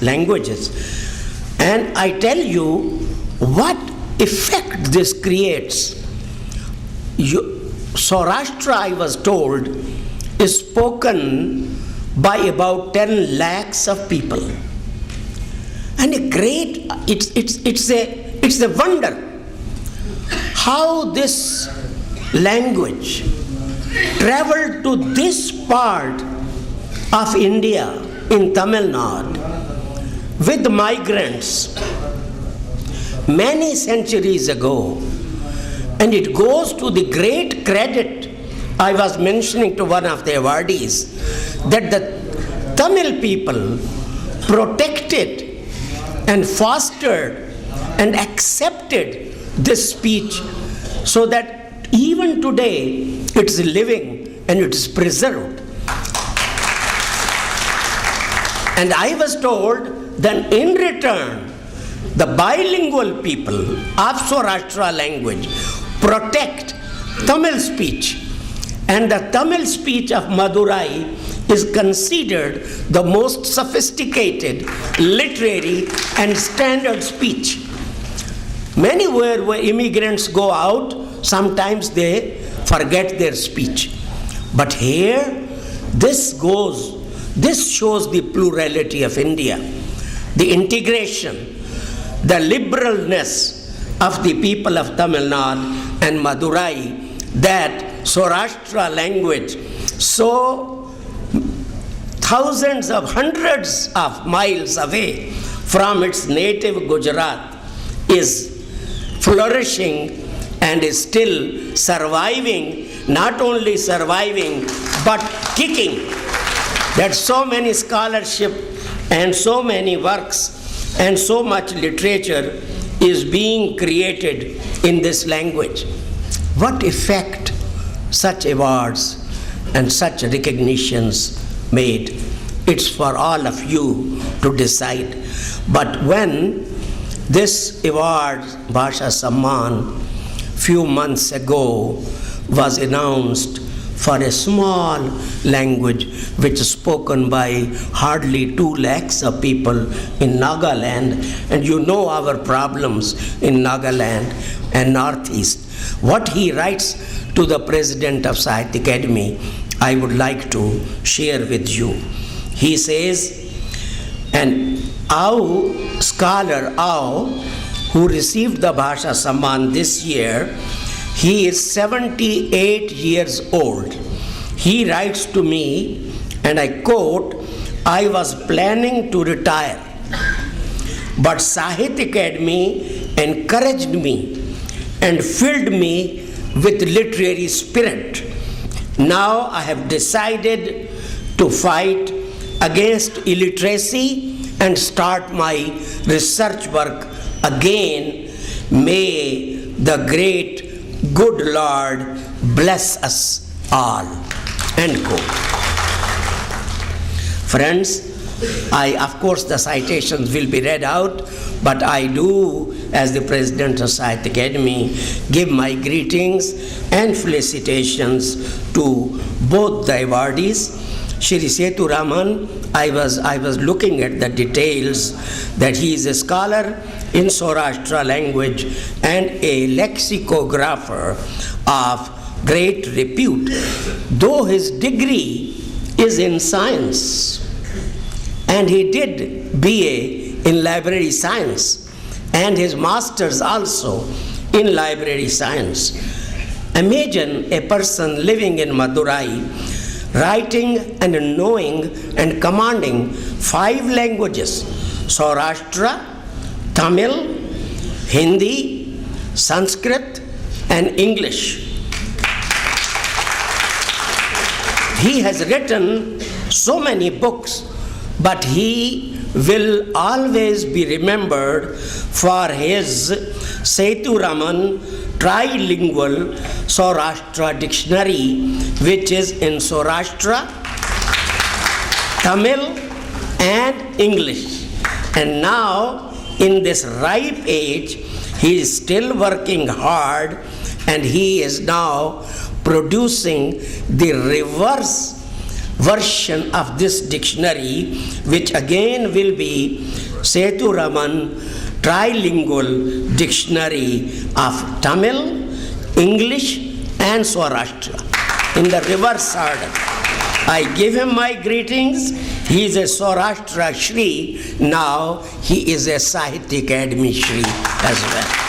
languages. And I tell you what effect this creates. Saurashtra, I was told, is spoken by about 10 lakhs of people. And it's a wonder how this language traveled to this part of India in Tamil Nadu with migrants many centuries ago. And it goes to the great credit I was mentioning to one of the awardees that the Tamil people protected and fostered and accepted this speech so that even today it's living and it is preserved. And I was told that in return, the bilingual people of Saurashtra language protect Tamil speech. And the Tamil speech of Madurai is considered the most sophisticated, literary, and standard speech. Many where immigrants go out, sometimes they forget their speech. But here, this shows the plurality of India, the integration, the liberalness of the people of Tamil Nadu and Madurai, that Saurashtra language, so hundreds of miles away from its native Gujarat, is flourishing and is still surviving, not only surviving, but kicking. That so many scholarship and so many works and so much literature is being created in this language. What effect such awards and such recognitions made? It's for all of you to decide. But when this award, Bhasha Samman, few months ago was announced for a small language which is spoken by hardly 2 lakhs of people in Nagaland, and you know our problems in Nagaland and Northeast. What he writes to the President of Sahitya Academy, I would like to share with you. He says, and scholar Ao, who received the Bhasha Samman this year, he is 78 years old. He writes to me, and I quote, I was planning to retire, but Sahitya Academy encouraged me and filled me with literary spirit. Now I have decided to fight against illiteracy and start my research work again. May the great good Lord bless us all. End quote. Friends, of course the citations will be read out, but I do, as the President of Sahitya Academy, give my greetings and felicitations to both the awardees. Shri Setu Raman, I was looking at the details that he is a scholar in Saurashtra language and a lexicographer of great repute, though his degree is in science, and he did BA in library science and his master's also in library science. Imagine a person living in Madurai, writing and knowing and commanding 5 languages: Saurashtra, Tamil, Hindi, Sanskrit, and English. He has written so many books, but he will always be remembered for his Setu Raman trilingual Saurashtra dictionary, which is in Saurashtra, Tamil, and English. And now, in this ripe age, he is still working hard, and he is now producing the reverse version of this dictionary, which again will be Sethuraman Trilingual Dictionary of Tamil, English and Saurashtra in the reverse order. I give him my greetings. He is a Saurashtra Shri. Now he is a Sahitya Academy Shri as well.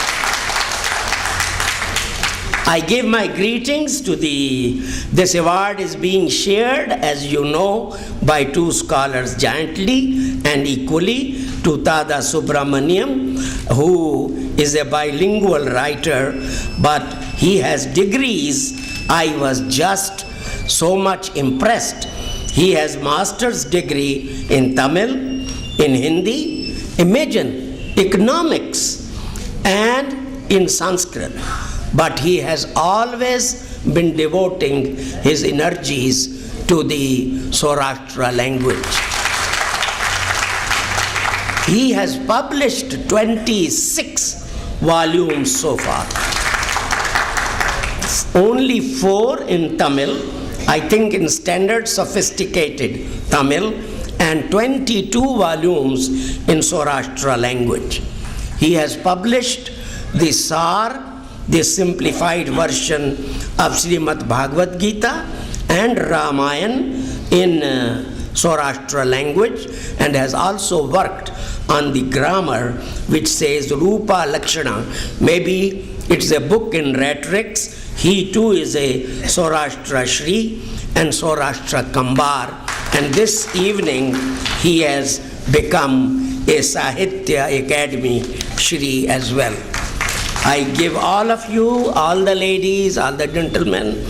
I give my greetings to this award is being shared, as you know, by two scholars jointly and equally, to Tada Subramaniam, who is a bilingual writer, but he has degrees. I was just so much impressed. He has master's degree in Tamil, in Hindi, imagine, economics, and in Sanskrit. But he has always been devoting his energies to the Saurashtra language. He has published 26 volumes so far. Only 4 in Tamil, I think in standard sophisticated Tamil, and 22 volumes in Saurashtra language. He has published the Sar, the simplified version of Srimad Bhagavad Gita and Ramayan in Saurashtra language, and has also worked on the grammar which says Rupa Lakshana. Maybe it's a book in rhetorics. He too is a Saurashtra Shri and Saurashtra Kambar, and this evening he has become a Sahitya Academy Shri as well. I give all of you, all the ladies, all the gentlemen,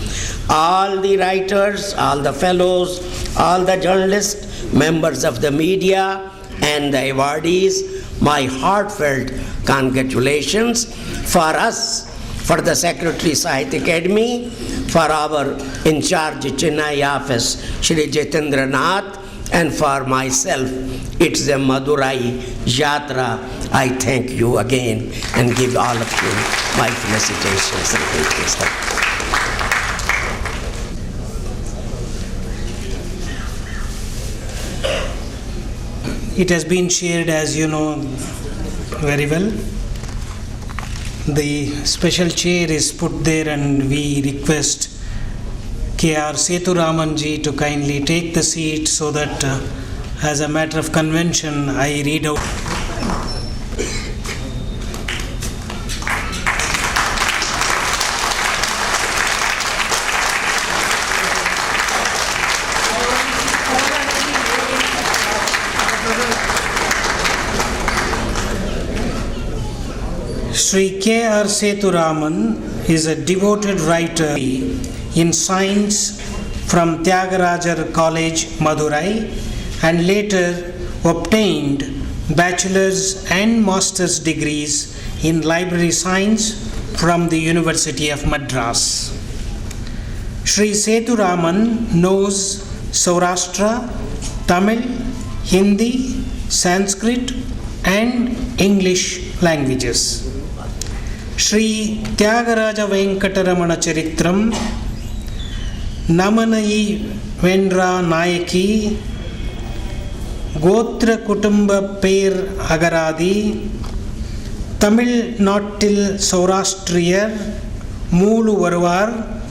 all the writers, all the fellows, all the journalists, members of the media and the awardees, my heartfelt congratulations for us, for the Secretary Sahitya Academy, for our in charge Chennai office, Shri Jitendra Nath, and for myself. It's a Madurai Yatra. I thank you again and give all of you my felicitations and greetings. It has been shared, as you know very well. The special chair is put there, and we request K.R. Sethuraman ji to kindly take the seat so that as a matter of convention I read out. Sri K.R. Sethuraman is a devoted writer in science from Tyagarajar College, Madurai, and later obtained bachelor's and master's degrees in library science from the University of Madras. Sri Sethuraman knows Saurashtra, Tamil, Hindi, Sanskrit, and English languages. Sri Tyagaraja Venkataramana Charitram, Namanai Vendra Nayaki, Gotra Kutumba Per Agaradi, Tamil Nattil Saurashtriyar, Moolu Varuvar,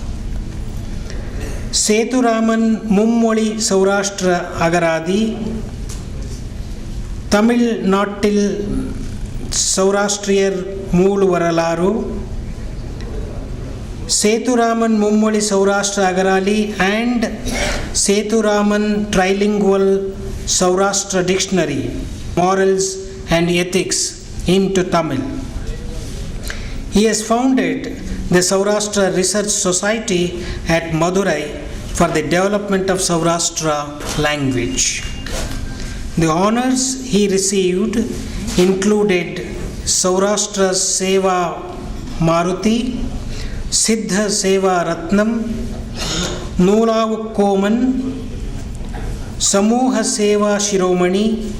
Sethuraman Mummoli Saurashtra Agaradi, Tamil Nattil Saurashtriyar Moolu Varalaru, Sethuraman Mummoli Saurashtra Agarali, and Sethuraman Trilingual Saurashtra Dictionary, Morals and Ethics into Tamil. He has founded the Saurashtra Research Society at Madurai for the development of Saurashtra language. The honors he received included Saurashtra Seva Maruti, Siddha Seva Ratnam, Noolavukkoman, Samuha Seva Shiromani,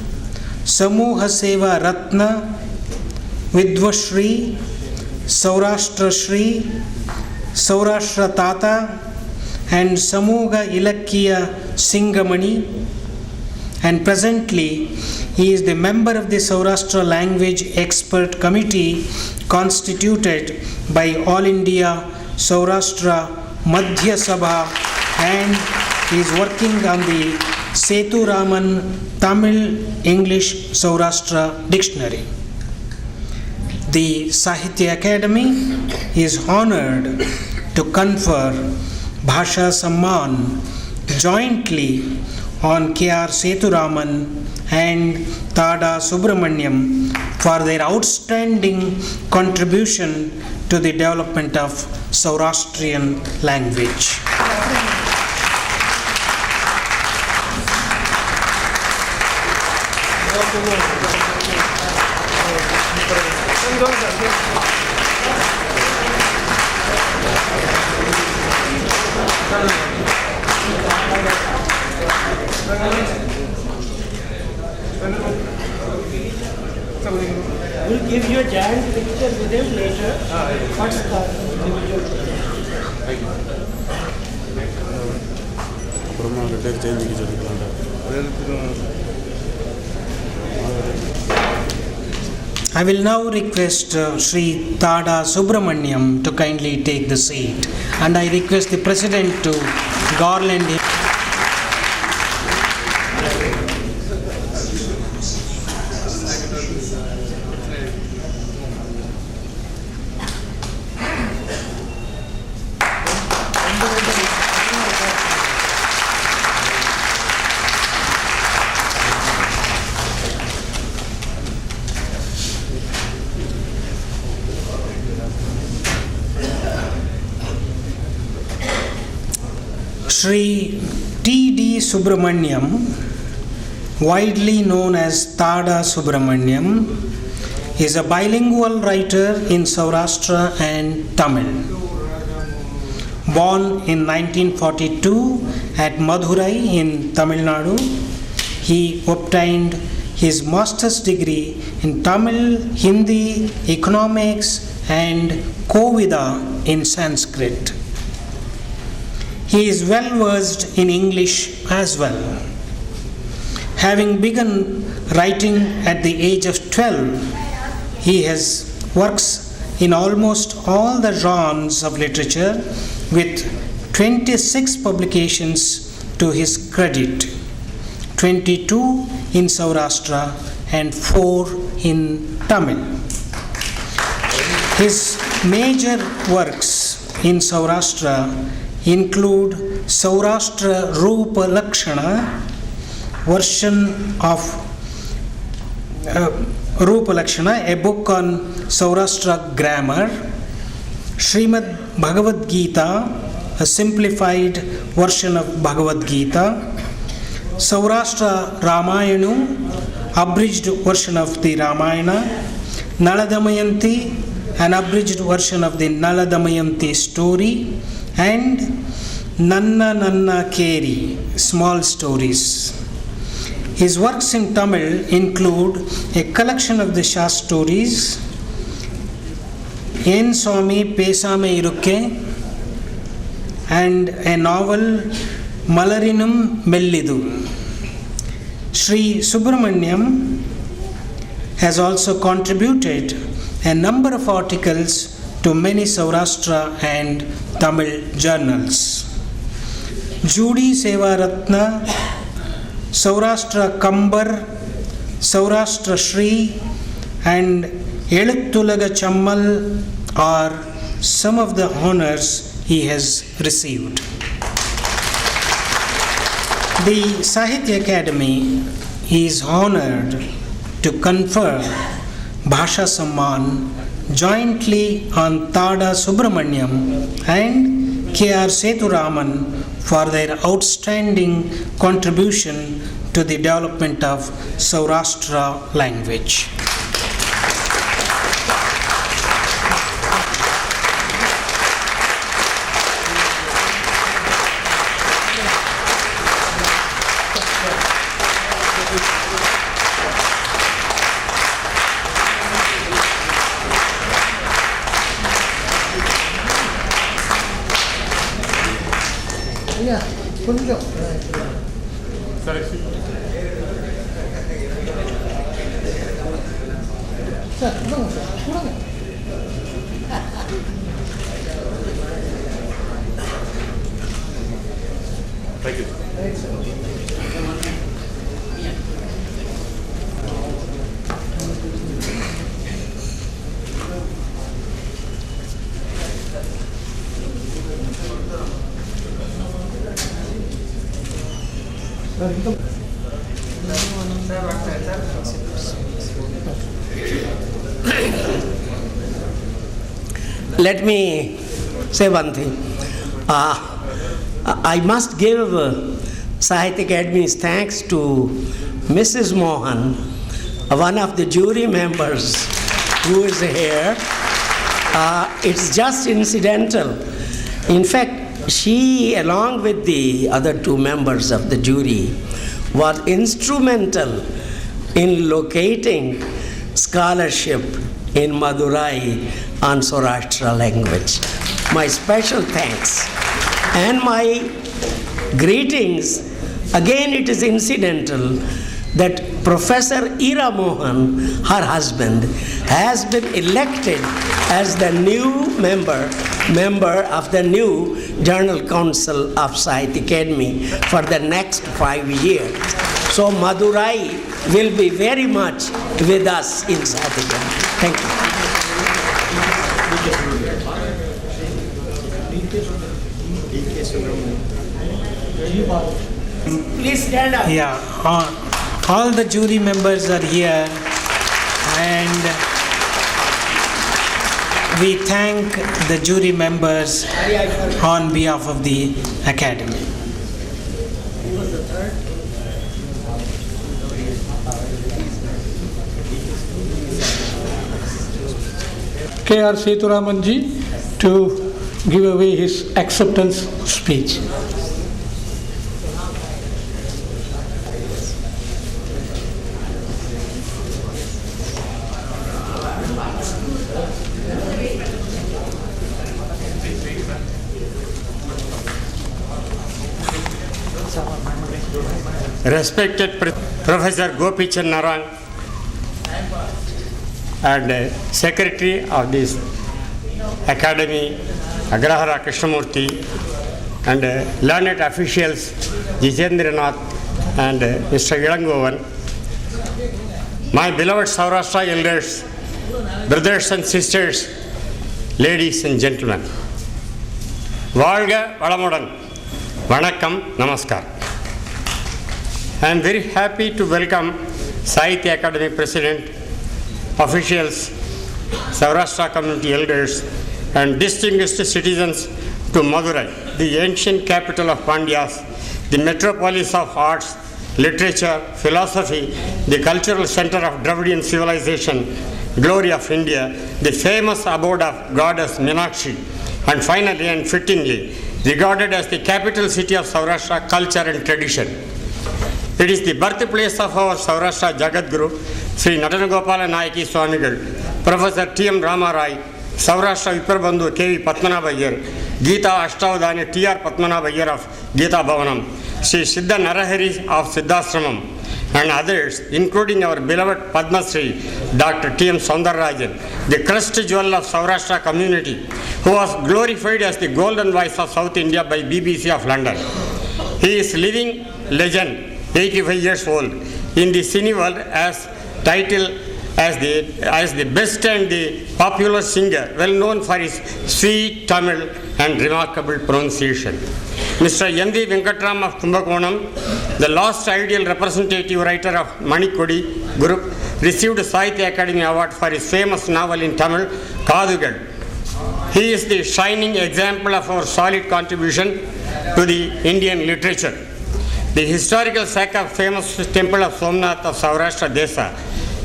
Samuha Seva Ratna, Vidvashri, Saurashtra Shri, Saurashtra Tata, and Samuga Ilakkiya Singamani, and presently he is the member of the Saurashtra Language Expert Committee constituted by All India Saurashtra Madhya Sabha, and he is working on the Setu Raman Tamil English Saurashtra Dictionary. The Sahitya Academy is honored to confer Bhasha Samman jointly on K.R. Sethuraman and Tada Subramaniam for their outstanding contribution to the development of Saurashtrian language. We'll give you a giant picture with him later. What's the individual? I will now request Sri Tada Subramaniam to kindly take the seat, and I request the President to garland him. Sri T.D. Subramaniam, widely known as Tada Subramaniam, is a bilingual writer in Saurashtra and Tamil. Born in 1942 at Madurai in Tamil Nadu, he obtained his master's degree in Tamil, Hindi, economics, and Kovida in Sanskrit. He is well versed in English as well. Having begun writing at the age of 12, he has works in almost all the genres of literature with 26 publications to his credit, 22 in Saurashtra and 4 in Tamil. His major works in Saurashtra include Saurashtra Rupa Lakshana, version of Rupa Lakshana, a book on Saurashtra grammar, Srimad Bhagavad Gita, a simplified version of Bhagavad Gita, Saurashtra Ramayana, abridged version of the Ramayana, Nala Damayanti, an abridged version of the Nala Damayanti story, and Nanna Nanna Keri, small stories. His works in Tamil include a collection of the Shah stories, En Swami Pesame Irukke, and a novel Malarinum Mellidu. Sri Subramaniam has also contributed a number of articles to many Saurashtra and Tamil journals. Judy Sevaratna, Saurashtra Kambar, Saurashtra Shri, and Eluttulaga Chammal are some of the honors he has received. The Sahitya Academy is honored to confer Bhasha Samman jointly on Tada Subramaniam and K.R. Sethuraman for their outstanding contribution to the development of Saurashtra language. கொஞ்சம் Let me say one thing. I must give Sahitya Academy's thanks to Mrs. Mohan, one of the jury members who is here. It's just incidental. In fact, she, along with the other two members of the jury, was instrumental in locating scholarship in Madurai on Saurashtra language. My special thanks and my greetings. Again, it is incidental that Professor Ira Mohan, her husband, has been elected as the new member of the new Journal Council of Sahitya Academy for the next 5 years. So Madurai will be very much with us in Sahitya Academy. Thank you. Please stand up. Yeah, all the jury members are here, and we thank the jury members on behalf of the Academy. K.R. Sethuramanji to give away his acceptance speech. Respected Professor Gopi Channarang and Secretary of this Academy, Agrahara Krishnamurthy, and learned officials Jijendranath and Mr. Ilangovan, my beloved Saurashtra elders, brothers and sisters, ladies and gentlemen, Valga Valamudan, Vanakkam, Namaskar. I am very happy to welcome Sahitya Academy President, officials, Saurashtra community elders, and distinguished citizens to Madurai, the ancient capital of Pandyas, the metropolis of arts, literature, philosophy, the cultural center of Dravidian civilization, glory of India, the famous abode of goddess Meenakshi, and finally and fittingly regarded as the capital city of Saurashtra culture and tradition. It is the birthplace of our Saurashtra Jagadguru, Sri Natanagopala Nayaki Swamigal, Professor T.M. Rama Rai, Saurashtra Viprabandhu K.V. Padmanabh Iyer, Geeta Ashtavadani T.R. Padmanabh Iyer of Geeta Bhavanam, Sri Siddha Narahari of Siddhashramam, and others, including our beloved Padma Shri, Dr. T.M. Soundararajan, the crest jewel of Saurashtra community, who was glorified as the golden voice of South India by BBC of London. He is living legend, 85 years old, in the cine world as titled as the best and the popular singer, well known for his sweet Tamil and remarkable pronunciation. Mr. Yandi Venkatram of Kumbakonam, the last ideal representative writer of Manikodi group, received Sahitya Academy Award for his famous novel in Tamil, Kadugal. He is the shining example of our solid contribution to the Indian literature. The historical sack of famous temple of Somnath of Saurashtra Desa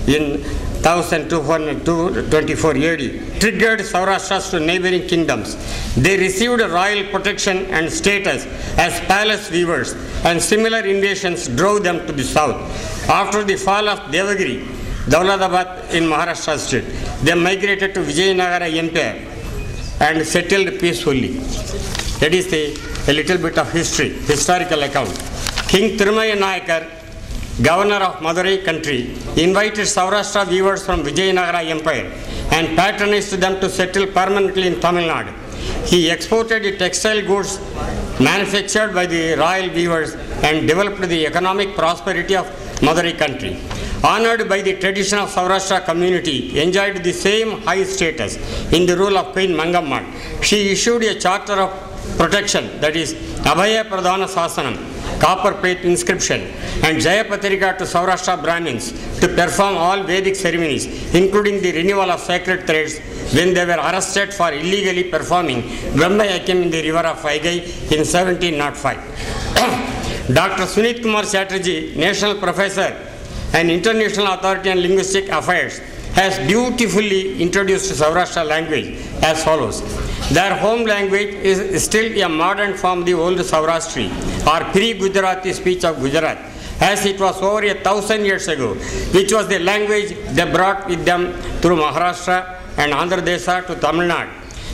in 1224 AD triggered Saurashtras to neighboring kingdoms. They received royal protection and status as palace weavers, and similar invasions drove them to the south. After the fall of Devagiri, Dauladabad in Maharashtra state, they migrated to Vijayanagara Empire and settled peacefully. That is a little bit of history, historical account. King Tirumaya Nayakar, governor of Madurai country, invited Saurashtra weavers from Vijayanagara Empire and patronized them to settle permanently in Tamil Nadu. He exported the textile goods manufactured by the royal weavers and developed the economic prosperity of Madurai country. Honored by the tradition of Saurashtra community, enjoyed the same high status in the rule of Queen Mangamma. She issued a charter of protection, that is Abhaya Pradhana Sasanam, copper plate inscription, and Jayapatrika to Saurashtra Brahmins to perform all Vedic ceremonies, including the renewal of sacred threads when they were arrested for illegally performing Brahma Yakyam in the river of Vaigai in 1705. Dr. Sunit Kumar Chatterjee, National Professor and International Authority on Linguistic Affairs, has beautifully introduced Saurashtra language as follows. Their home language is still a modern form of the old Saurashtri or pre-Gujarati speech of Gujarat, as it was over 1,000 years ago, which was the language they brought with them through Maharashtra and Andhra Desha to Tamil Nadu.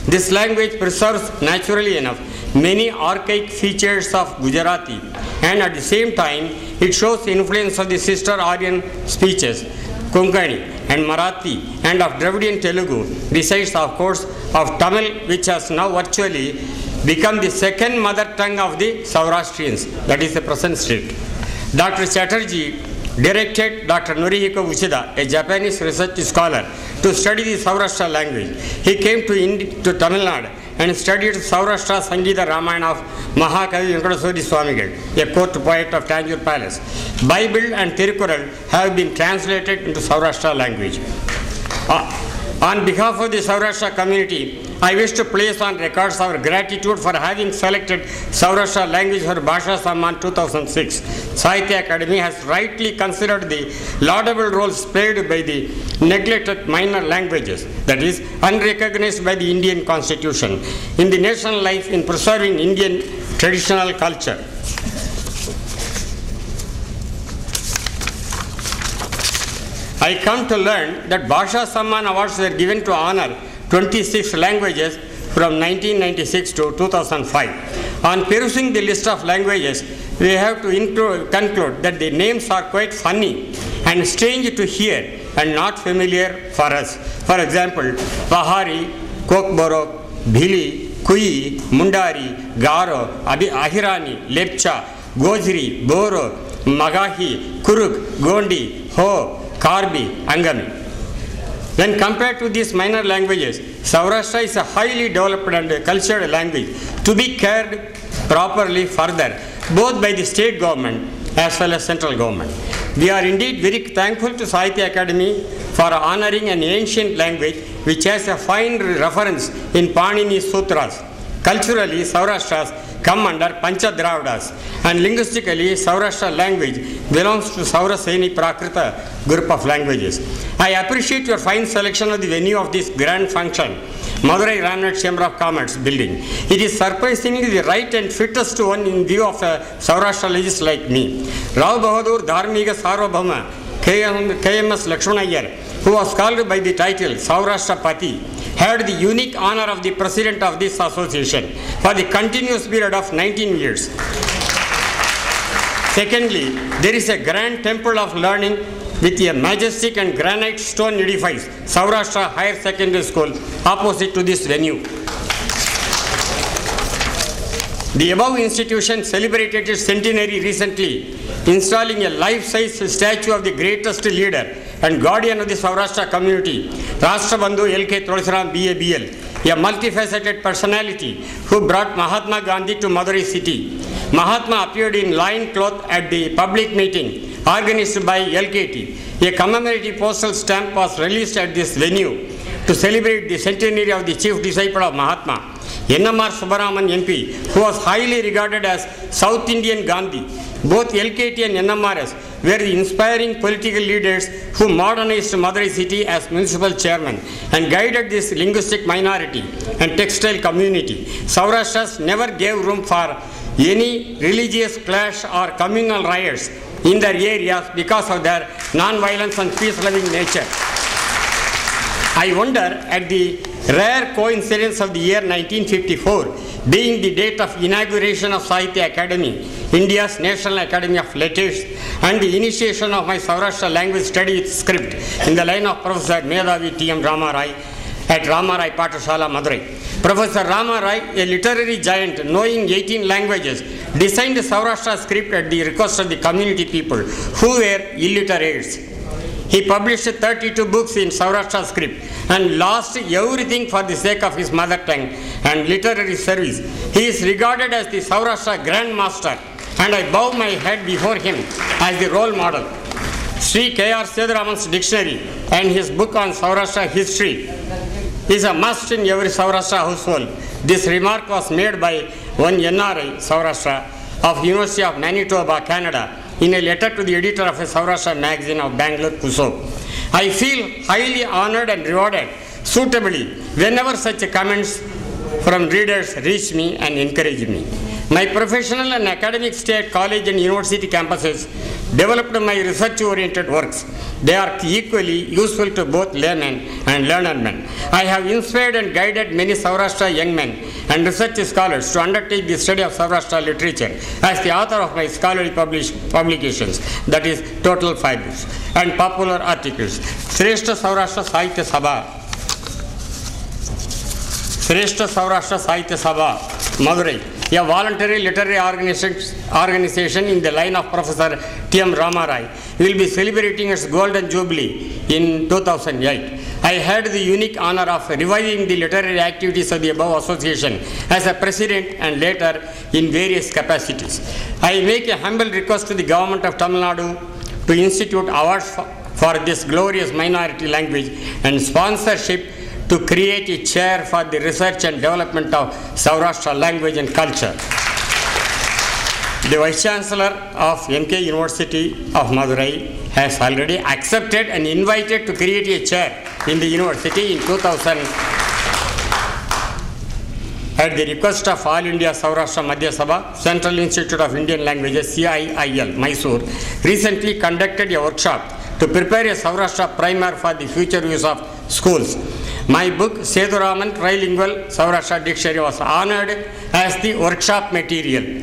This language preserves, naturally enough, many archaic features of Gujarati, and at the same time, it shows the influence of the sister Aryan speeches, Konkani and Marathi, and of Dravidian Telugu, besides, of course, of Tamil, which has now virtually become the second mother tongue of the Saurashtrians, that is the present state. Dr. Chatterjee directed Dr. Norihiko Uchida, a Japanese research scholar, to study the Saurashtra language. He came to Tamil Nadu and studied Saurashtra Sangeeta Ramayana of Mahakavi Venkadaswamy Swamigal, a court poet of Tanjore Palace. Bible and Tirukural have been translated into Saurashtra language. On behalf of the Saurashtra community, I wish to place on records our gratitude for having selected Saurashtra language for Bhasha Samman 2006. Sahitya Academy has rightly considered the laudable roles played by the neglected minor languages, that is, unrecognized by the Indian Constitution, in the national life in preserving Indian traditional culture. I come to learn that Bhasha Samman awards were given to honor 26 languages from 1996 to 2005. On perusing the list of languages, we have to conclude that the names are quite funny and strange to hear and not familiar for us. For example, Pahari, Kokborok, Bhili, Kui, Mundari, Garo, Ahirani, Lepcha, Gojri, Boro, Magahi, Kuruk, Gondi, Ho, Karbi, Angami. When compared to these minor languages, Saurashtra is a highly developed and cultured language to be cared properly further, both by the state government as well as central government. We are indeed very thankful to Sahitya Academy for honoring an ancient language which has a fine reference in Panini's Sutras. Culturally, Saurashtras come under Panchadravidas, and linguistically, Saurashtra language belongs to Sauraseni Prakrita group of languages. I appreciate your fine selection of the venue of this grand function, Madurai Ramnath Chamber of Commerce building. It is surprisingly the right and fittest one in view of a Saurashtrologist like me. Rao Bahadur Dharmiga Sarvabhauma, KMS Lakshmanayar, who was called by the title Saurashtra Pati, had the unique honor of the president of this association for the continuous period of 19 years. Secondly, there is a grand temple of learning with a majestic and granite stone edifice, Saurashtra Higher Secondary School, opposite to this venue. The above institution celebrated its centenary recently, installing a life-size statue of the greatest leader and guardian of the Saurashtra community, Rashtrabandhu L.K. Tulsiram B.A.B.L., a multifaceted personality who brought Mahatma Gandhi to Madurai city. Mahatma appeared in lion cloth at the public meeting organized by LKT. A commemorative postal stamp was released at this venue to celebrate the centenary of the chief disciple of Mahatma, NMR Subbaraman MP, who was highly regarded as South Indian Gandhi. Both LKT and NMRS were the inspiring political leaders who modernized Madurai city as municipal chairman and guided this linguistic minority and textile community. Saurashtras never gave room for any religious clash or communal riots in their areas because of their non-violence and peace-loving nature. I wonder at the rare coincidence of the year 1954 being the date of inauguration of Sahitya Academy, India's National Academy of Letters, and the initiation of my Saurashtra language study with script in the line of Professor Medhavi T.M. Rama Rai at Rama Rai Pathashala, Madurai. Professor Rama Rai, a literary giant knowing 18 languages, designed the Saurashtra script at the request of the community people who were illiterates. He published 32 books in Saurashtra script and lost everything for the sake of his mother tongue and literary service. He is regarded as the Saurashtra Grand Master, and I bow my head before him as the role model. Sri K.R. Seduraman's dictionary and his book on Saurashtra history is a must in every Saurashtra household. This remark was made by one NRI, Saurashtra, of University of Manitoba, Canada, in a letter to the editor of a Saurashtra magazine of Bangalore, Kuso. I feel highly honored and rewarded suitably whenever such comments from readers reach me and encourage me. My professional and academic stay at college and university campuses developed my research-oriented works. They are equally useful to both laymen and learned men. I have inspired and guided many Saurashtra young men and research scholars to undertake the study of Saurashtra literature as the author of my scholarly publications, that is, total 5 books, and popular articles. Shrestha Saurashtra Sahitya Sabha, Madurai, a voluntary literary organization in the line of Professor T.M. Rama Rai, will be celebrating its Golden Jubilee in 2008. I had the unique honor of reviving the literary activities of the above association as a president and later in various capacities. I make a humble request to the government of Tamil Nadu to institute awards for this glorious minority language and sponsorship to create a chair for the research and development of Saurashtra language and culture. The Vice Chancellor of MK University of Madurai has already accepted and invited to create a chair in the university in 2000 at the request of All India Saurashtra Madhya Sabha. Central Institute of Indian Languages, CIIL, Mysore, recently conducted a workshop to prepare a Saurashtra primer for the future use of schools. My book, Seduraman Trilingual Saurashtra Dictionary, was honored as the workshop material.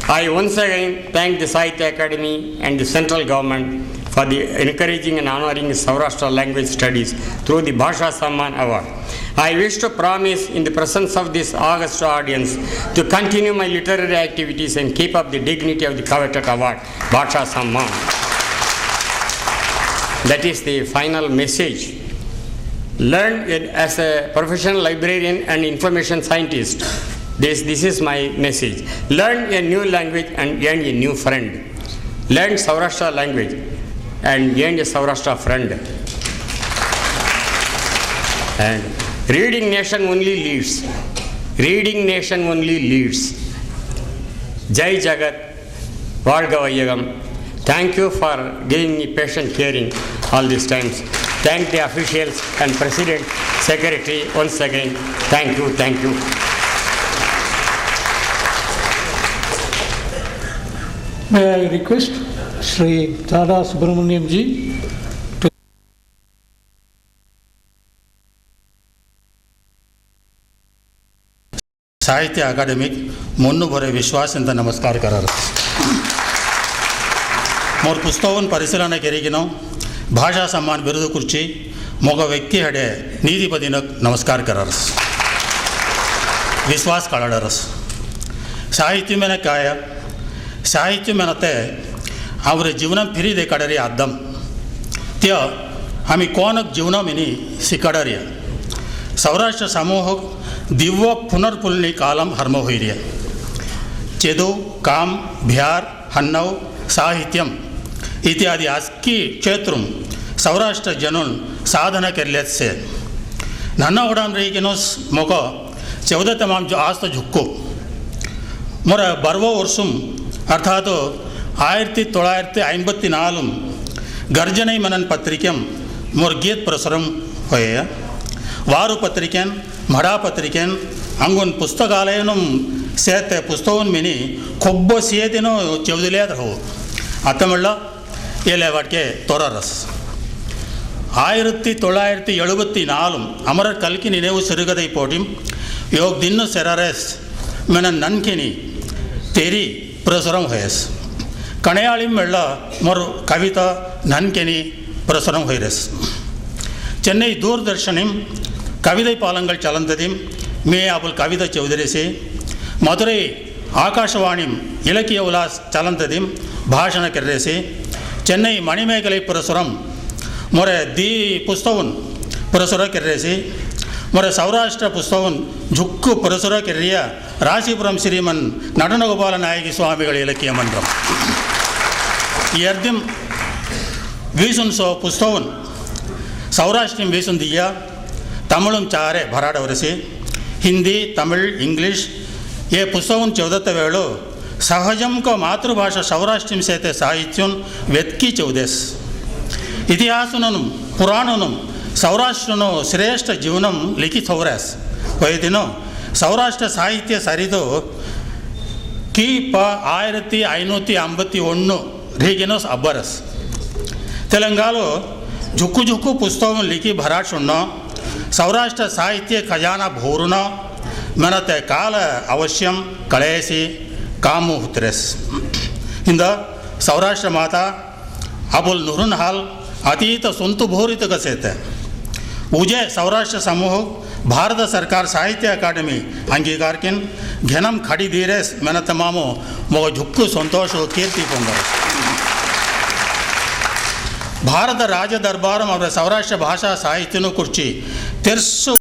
I once again thank the Sahitya Academy and the central government for the encouraging and honoring Saurashtra language studies through the Bhasha Samman Award. I wish to promise in the presence of this august audience to continue my literary activities and keep up the dignity of the coveted award, Bhasha Samman. That is the final message. Learn as a professional librarian and information scientist. This is my message. Learn a new language and gain a new friend. Learn Saurashtra language and gain a Saurashtra friend. And reading nation only leads. Reading nation only leads. Jai Jagat, Valga Vaiyagam. Thank you for giving me patient hearing all these times. Thank the officials and President, Secretary once again. Thank you, thank you. May I request Sri Dada Subramaniam ji to ಸಾಹಿತ್ಯ academic ಮುನ್ನೂಬರೆ ವಿಶ್ವಾಸದಿಂದ ನಮಸ್ಕಾರ ಕರಾರ मोर पुस्तकವನ್ನು ಪರಿಶೀಲನೆ ಕೆರಿಗಿನೋ ಭಾಷಾ ಸಮ್ಮಾನ್ ಬಿರುದು ಕುರ್ಚಿ ಮೊಗ ವ್ಯಕ್ತಿ ಹಡೆ ನೀತಿಪತಿನಕ್ ನಮಸ್ಕಾರ ಕರಾರಸ್ विश्वास काढाडरस साहित्य में काय साहित्य में ते आवरे जीवन फिरी दे काढरी आदम त्या आम्ही कोणक जीवन मिनी सिकाडरिया सौराष्ट्र समूह दिव्य पुनर्पुलनी कालम हर्म होइरिया चेदो काम बिहार हन्नव साहित्यम इत्यादि आस्की क्षेत्रम सौराष्ट्र जनून साधना केरलेत से नन्ना उडान रेगिनोस मोको 14 तमाम जो आज तो झुक्को मोर बर्वो वर्षम अर्थात 1954 गर्जने मनन पत्रिकम मोर गीत प्रसरम होय वारु पत्रिकेन मडा पत्रिकेन अंगुन पुस्तकालयनम सेते पुस्तकन मिनी खोब्ब सेदिनो चौदलेद हो अतमल्ल येले वाटके तोररस 1974 अमर कल्कि निनेवु सिरुगदै पोटिम योग दिन्नु सेरारेस मन ननकिनी तेरी प्रसुरम होयस कणयाळी मेळ्ळ मोर कविता नन्केनी प्रसुरम होयरस चेन्नई दूरदर्शनिम कविதை பாலங்கள் चलंतदिम मे अबुल कविता चौधरीसी मधुरै आकाशवाणीम इलकिय उल्लास चलंतदिम भाषण कर्रेसी चेन्नई मणिमेखलै पुरस्सरम मोरे दी पुस्तकन पुरस्सर कर्रेसी मोरे सौराष्ट्र पुस्तकन झुक्कु पुरस्सर कर्रिय राशीपुरम श्रीमन नटनगोपाल नायकी स्वामिगळ इलकिय मंडलम यर्दिम वीसुन सो पुस्तकन सौराष्ट्रीम वीसुन दिया तमिळुम चारे भराडवरसी हिंदी तमिळ इंग्लिश ये पुस्तकन चौदत्त वेळो सहजम को मातृभाषा सौराष्ट्रीम सेते साहित्యం వెతికి చౌదేస్ इतिहासनुम पुराणनुम सौराष्ट्रनो श्रेष्ठ जीवनम लिखित होरस वयदिनो सौराष्ट्र साहित्य सरिदो कि 1551 रीगिनोस अब्बरस तेलंगालो झुक्कु झुक्कु पुस्तकम लिखि भराशुन्न सौराष्ट्र साहित्य खजाना भूर्ण मनते काल अवश्यम कलेसी कामु हुतरेस इंद सौराष्ट्र माता अबुल नुरुन हाल अतीत सुंतु भोरित कसेते उजे सौराष्ट्र समूह भारत सरकार साहित्य अकादमी अंगीकार किन घनम खड़ी धीरेस मेहनत मामो मोग झुक्कु संतोष कीर्ति पोंदर भारत राज दरबार सौराष्ट्र भाषा साहित्य कुर्ची तेरसु